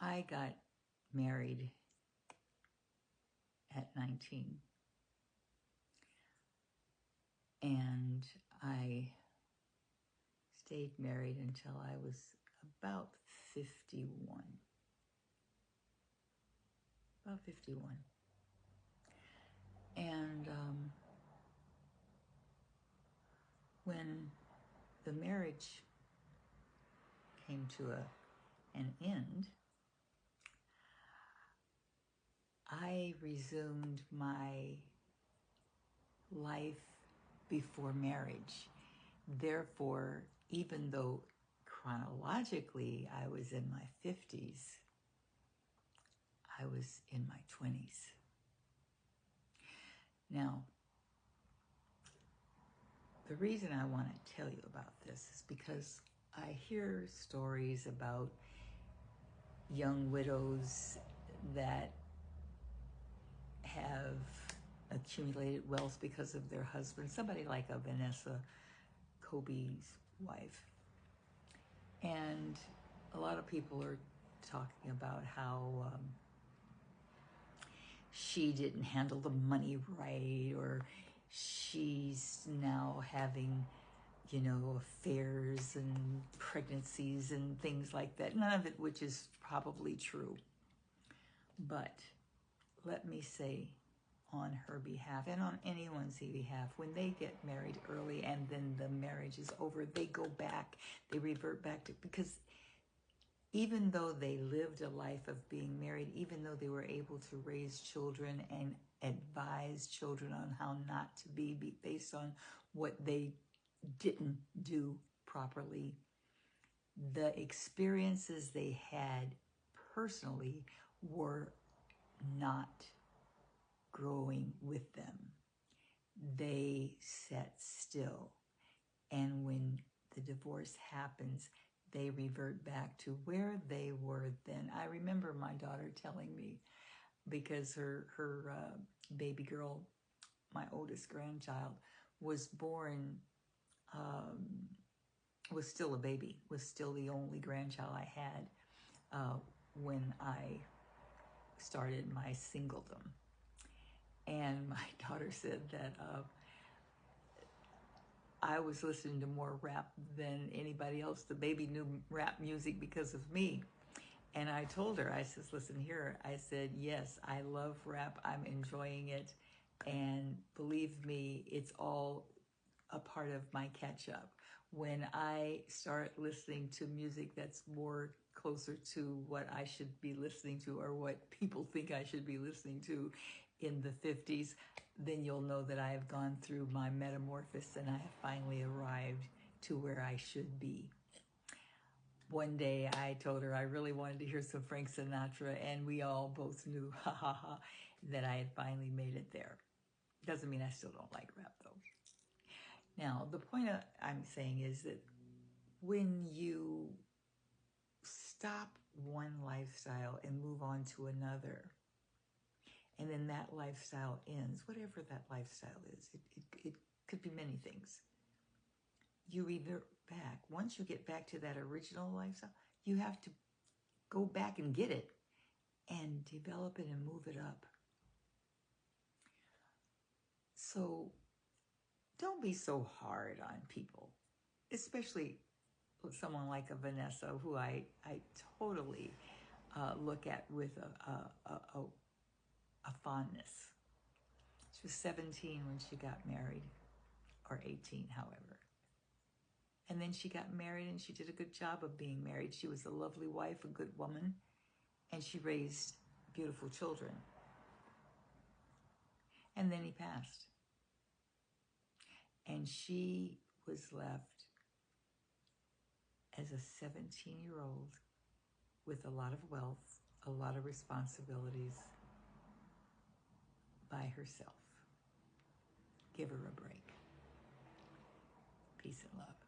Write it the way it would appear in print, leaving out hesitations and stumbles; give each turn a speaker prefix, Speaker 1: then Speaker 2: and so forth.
Speaker 1: I got married at 19, and I stayed married until I was about 51. About 51. And when the marriage came to an end, I resumed my life before marriage. Therefore, even though chronologically I was in my 50s, I was in my 20s. Now, the reason I want to tell you about this is because I hear stories about young widows that have accumulated wealth because of their husband, somebody like a Vanessa, Kobe's wife. And a lot of people are talking about how she didn't handle the money right, or she's now having, affairs and pregnancies and things like that. None of it which is probably true. But let me say on her behalf and on anyone's behalf, when they get married early and then the marriage is over, they go back, they revert back to, because even though they lived a life of being married, even though they were able to raise children and advise children on how not to be based on what they didn't do properly, the experiences they had personally were not growing with them. They sat still. And when the divorce happens, they revert back to where they were then. I remember my daughter telling me, because her baby girl, my oldest grandchild, was born, was still a baby, was still the only grandchild I had when I started my singledom. And my daughter said that I was listening to more rap than anybody else. The baby knew rap music because of me. And I told her, I said, listen here, I said, yes, I love rap. I'm enjoying it. And believe me, it's all a part of my catch up. When I start listening to music that's more closer to what I should be listening to, or what people think I should be listening to in the 50s, then you'll know that I have gone through my metamorphosis and I have finally arrived to where I should be. One day I told her I really wanted to hear some Frank Sinatra, and we all both knew, that I had finally made it there. Doesn't mean I still don't like rap though. Now, the point I'm saying is that when you stop one lifestyle and move on to another, and then that lifestyle ends, whatever that lifestyle is, it could be many things. You revert back. Once you get back to that original lifestyle, you have to go back and get it and develop it and move it up. So don't be so hard on people, especially someone like a Vanessa, who I totally look at with a fondness. She was 17 when she got married, or 18, however. And then she got married, and she did a good job of being married. She was a lovely wife, a good woman, and she raised beautiful children. And then he passed. And she was left as a 17-year-old with a lot of wealth, a lot of responsibilities, by herself. Give her a break. Peace and love.